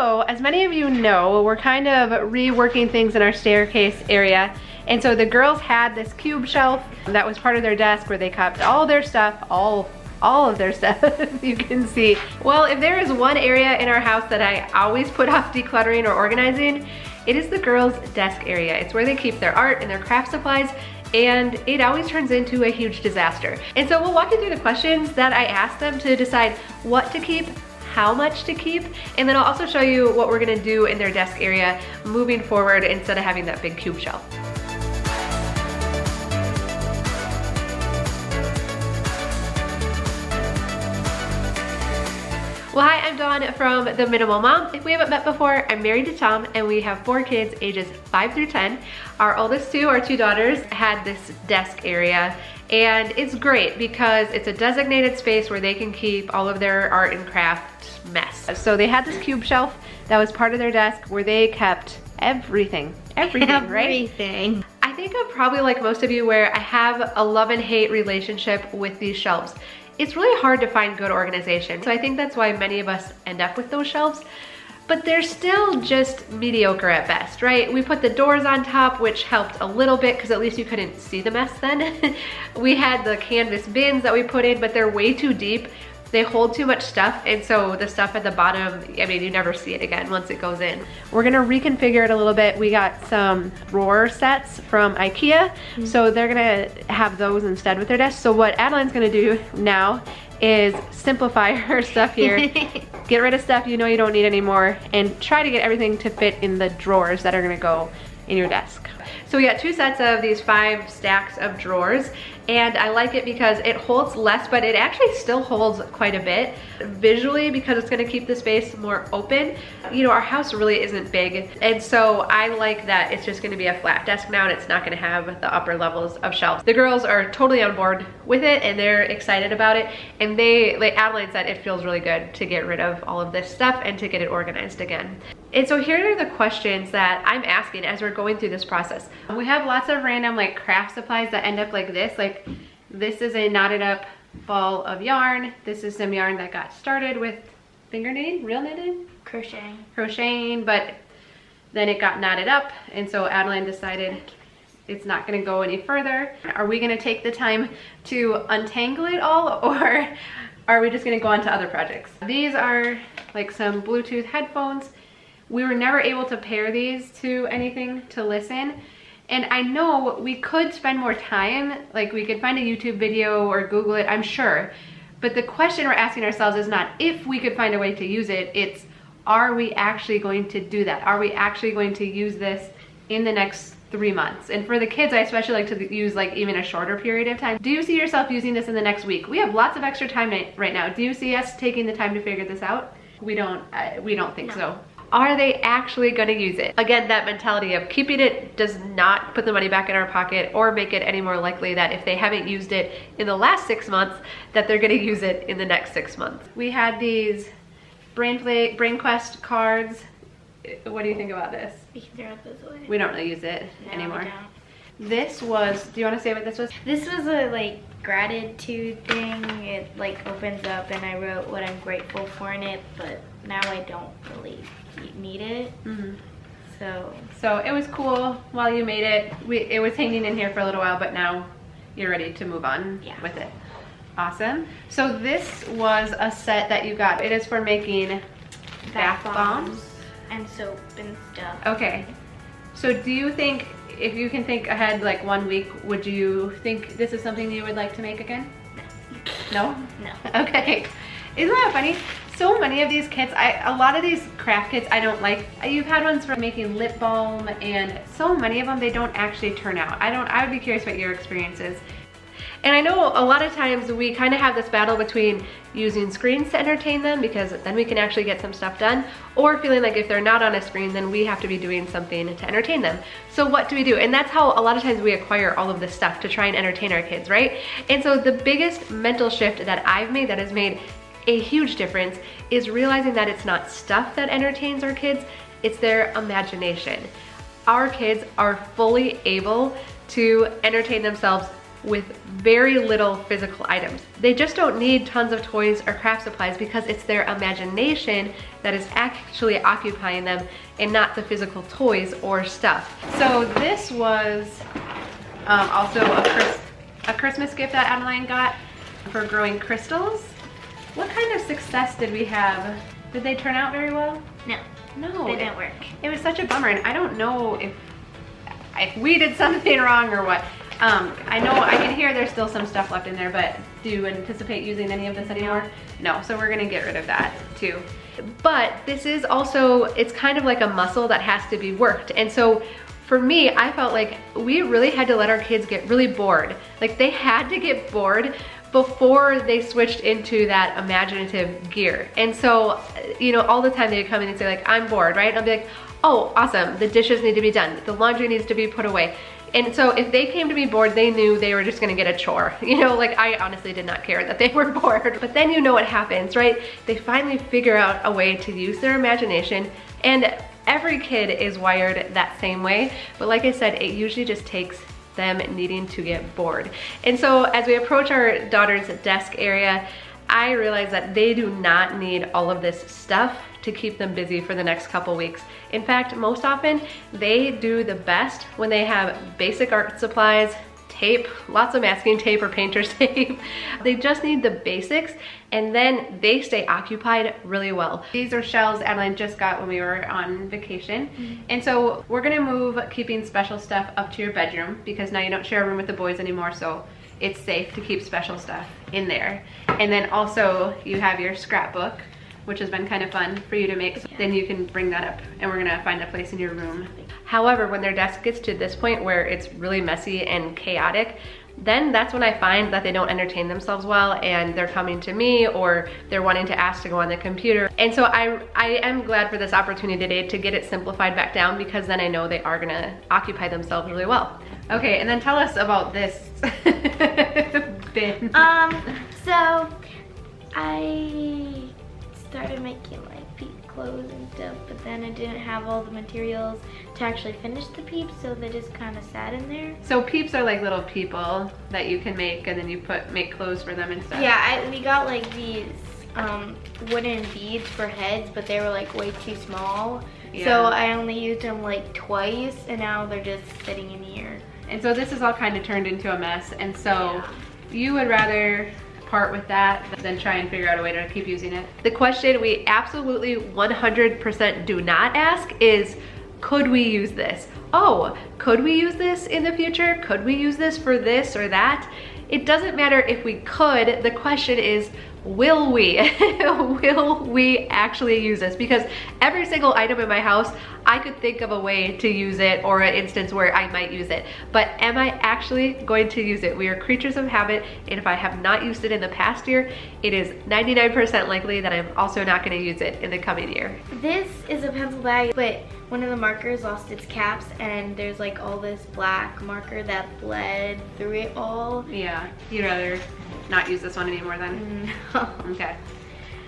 So, as many of you know, we're kind of reworking things in our staircase area. And so the girls had this cube shelf that was part of their desk where they kept all their stuff, all of their stuff, you can see. Well, if there is one area in our house that I always put off decluttering or organizing, it is the girls' desk area. It's where they keep their art and their craft supplies, and it always turns into a huge disaster. And so we'll walk you through the questions that I asked them to decide what to keep, how much to keep, and then I'll also show you what we're gonna do in their desk area moving forward instead of having that big cube shelf. Well, hi, I'm Dawn from The Minimal Mom. If we haven't met before, I'm married to Tom and we have 4 kids ages 5 through 10. Our oldest two, our 2 daughters, had this desk area, and it's great because it's a designated space where they can keep all of their art and craft mess. So they had this cube shelf that was part of their desk where they kept everything, right? Everything. I think I'm probably like most of you where I have a love and hate relationship with these shelves. It's really hard to find good organization. So I think that's why many of us end up with those shelves, but they're still just mediocre at best, right? We put the doors on top, which helped a little bit because at least you couldn't see the mess then. We had the canvas bins that we put in, but they're way too deep. They hold too much stuff, and so the stuff at the bottom, I mean, you never see it again once it goes in. We're gonna reconfigure it a little bit. We got some drawer sets from IKEA, so they're gonna have those instead with their desk. So what Adeline's gonna do now is simplify her stuff here, get rid of stuff you know you don't need anymore, and try to get everything to fit in the drawers that are gonna go in your desk. So we got 2 sets of these 5 stacks of drawers, and I like it because it holds less, but it actually still holds quite a bit visually because it's gonna keep the space more open. You know, our house really isn't big, and so I like that it's just gonna be a flat desk now and it's not gonna have the upper levels of shelves. The girls are totally on board with it and they're excited about it, and they, like Adeline said, it feels really good to get rid of all of this stuff and to get it organized again. And so here are the questions that I'm asking as we're going through this process. We have lots of random like craft supplies that end up like this is a knotted up ball of yarn. This is some yarn that got started with finger knitting, real knitting? Crocheting, but then it got knotted up, and so Adeline decided it's not gonna go any further. Are we gonna take the time to untangle it all, or are we just gonna go on to other projects? These are like some Bluetooth headphones. We were never able to pair these to anything to listen. And I know we could spend more time, like we could find a YouTube video or Google it, I'm sure. But the question we're asking ourselves is not if we could find a way to use it, it's are we actually going to do that? Are we actually going to use this in the next 3 months? And for the kids, I especially like to use like even a shorter period of time. Do you see yourself using this in the next week? We have lots of extra time right now. Do you see us taking the time to figure this out? We don't think so. Are they actually gonna use it? Again, that mentality of keeping it does not put the money back in our pocket or make it any more likely that if they haven't used it in the last 6 months, that they're gonna use it in the next 6 months. We had these Brain Quest cards. What do you think about this? We can throw those away. We don't really use it anymore. We don't. This was, do you wanna say what this was? This was a like gratitude thing. It like opens up and I wrote what I'm grateful for in it, but now I don't really need it. So it was cool while you made it. It was hanging in here for a little while, but now you're ready to move on with it. Awesome. So this was a set that you got. It is for making bath bombs and soap and stuff. Okay. So do you think, if you can think ahead like 1 week, would you think this is something you would like to make again? No? No. Okay. Isn't that funny? So many of these kits, a lot of these craft kits I don't like. You've had ones for making lip balm, and so many of them, they don't actually turn out. I would be curious what your experience is. And I know a lot of times we kind of have this battle between using screens to entertain them because then we can actually get some stuff done, or feeling like if they're not on a screen, then we have to be doing something to entertain them. So what do we do? And that's how a lot of times we acquire all of this stuff to try and entertain our kids, right? And so the biggest mental shift that I've made that has made a huge difference is realizing that it's not stuff that entertains our kids, it's their imagination. Our kids are fully able to entertain themselves with very little physical items. They just don't need tons of toys or craft supplies because it's their imagination that is actually occupying them and not the physical toys or stuff. So this was also a Christmas gift that Adeline got for growing crystals. What kind of success did we have? Did they turn out very well? No. No. They didn't work. It was such a bummer, and I don't know if we did something wrong or what. I know I can hear there's still some stuff left in there, but do you anticipate using any of this anymore? No, so we're gonna get rid of that too. But this is also, it's kind of like a muscle that has to be worked. And so for me, I felt like we really had to let our kids get really bored. Like they had to get bored before they switched into that imaginative gear. And so, you know, all the time they'd come in and say like, I'm bored, right? And I'll be like, oh, awesome, the dishes need to be done. The laundry needs to be put away. And so if they came to me bored, they knew they were just gonna get a chore. You know, like I honestly did not care that they were bored. But then you know what happens, right? They finally figure out a way to use their imagination, and every kid is wired that same way. But like I said, it usually just takes them needing to get bored. And so as we approach our daughter's desk area, I realize that they do not need all of this stuff to keep them busy for the next couple weeks. In fact, most often they do the best when they have basic art supplies, tape, lots of masking tape or painter's tape. They just need the basics, and then they stay occupied really well. These are shelves Adeline just got when we were on vacation. And so we're gonna move keeping special stuff up to your bedroom because now you don't share a room with the boys anymore, so it's safe to keep special stuff in there. And then also you have your scrapbook, which has been kind of fun for you to make. Then you can bring that up and we're gonna find a place in your room. However, when their desk gets to this point where it's really messy and chaotic, then that's when I find that they don't entertain themselves well and they're coming to me or they're wanting to ask to go on the computer. And so I am glad for this opportunity today to get it simplified back down because then I know they are gonna occupy themselves really well. Okay, and then tell us about this bin. So I started making like peep clothes and stuff, but then I didn't have all the materials to actually finish the peeps, so they just kind of sat in there. So peeps are like little people that you can make and then you make clothes for them and stuff. Yeah, we got like these wooden beads for heads, but they were like way too small. Yeah. So I only used them like twice and now they're just sitting in here. And so this is all kind of turned into a mess, and so you would rather part with that than try and figure out a way to keep using it. The question we absolutely 100% do not ask is, could we use this? Oh, could we use this in the future? Could we use this for this or that? It doesn't matter if we could, the question is, will we? Will we actually use this? Because every single item in my house, I could think of a way to use it or an instance where I might use it. But am I actually going to use it? We are creatures of habit, and if I have not used it in the past year, it is 99% likely that I'm also not going to use it in the coming year. This is a pencil bag, but one of the markers lost its caps and there's like all this black marker that bled through it all. Yeah, you'd rather not use this one anymore then? No. Okay.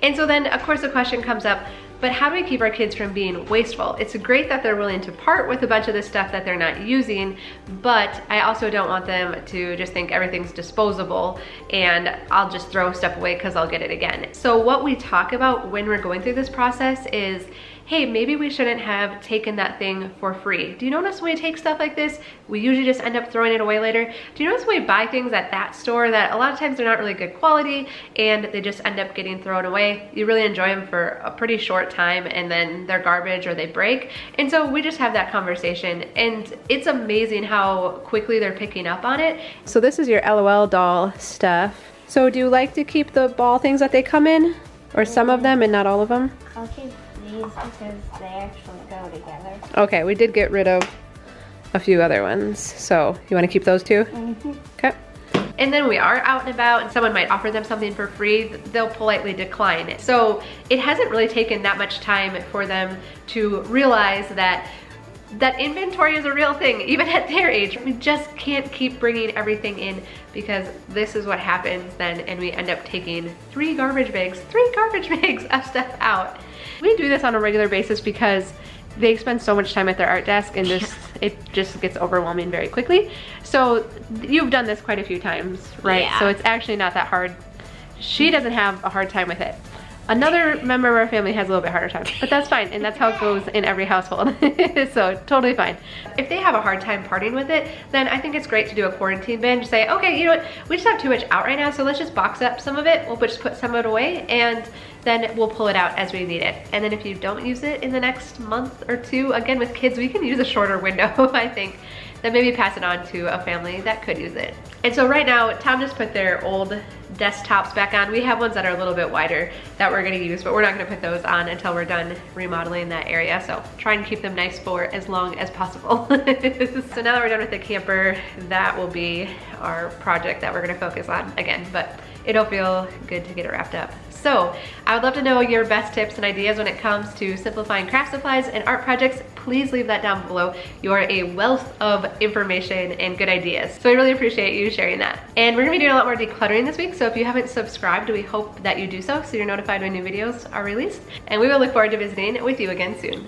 And so then of course the question comes up, but how do we keep our kids from being wasteful? It's great that they're willing to part with a bunch of the stuff that they're not using, but I also don't want them to just think everything's disposable and I'll just throw stuff away because I'll get it again. So what we talk about when we're going through this process is, hey, maybe we shouldn't have taken that thing for free. Do you notice when we take stuff like this, we usually just end up throwing it away later? Do you notice when we buy things at that store that a lot of times they're not really good quality and they just end up getting thrown away? You really enjoy them for a pretty short time and then they're garbage or they break. And so we just have that conversation, and it's amazing how quickly they're picking up on it. So this is your LOL doll stuff. So do you like to keep the ball things that they come in? Or some of them and not all of them? I'll keep these because they actually go together. Okay, we did get rid of a few other ones. So you want to keep those too? Mm-hmm. Okay. And then we are out and about and someone might offer them something for free, they'll politely decline it. So it hasn't really taken that much time for them to realize that inventory is a real thing, even at their age. We just can't keep bringing everything in because this is what happens then, and we end up taking three garbage bags of stuff out. We do this on a regular basis because they spend so much time at their art desk and just it just gets overwhelming very quickly. So you've done this quite a few times, right? Yeah. So it's actually not that hard. She doesn't have a hard time with it. Another member of our family has a little bit harder time, but that's fine, and that's how it goes in every household. So totally fine. If they have a hard time parting with it, then I think it's great to do a quarantine bin. Just say, okay, you know what, we just have too much out right now, so let's just box up some of it. We'll just put some of it away, and then we'll pull it out as we need it. And then if you don't use it in the next month or two, again with kids, we can use a shorter window, I think. Then maybe pass it on to a family that could use it. And so right now, Tom just put their old desktops back on. We have ones that are a little bit wider that we're gonna use, but we're not gonna put those on until we're done remodeling that area. So try and keep them nice for as long as possible. So now that we're done with the camper, that will be our project that we're gonna focus on again, but it'll feel good to get it wrapped up. So I would love to know your best tips and ideas when it comes to simplifying craft supplies and art projects. Please leave that down below. You are a wealth of information and good ideas. So I really appreciate you sharing that. And we're gonna be doing a lot more decluttering this week. So if you haven't subscribed, we hope that you do so you're notified when new videos are released. And we will look forward to visiting with you again soon.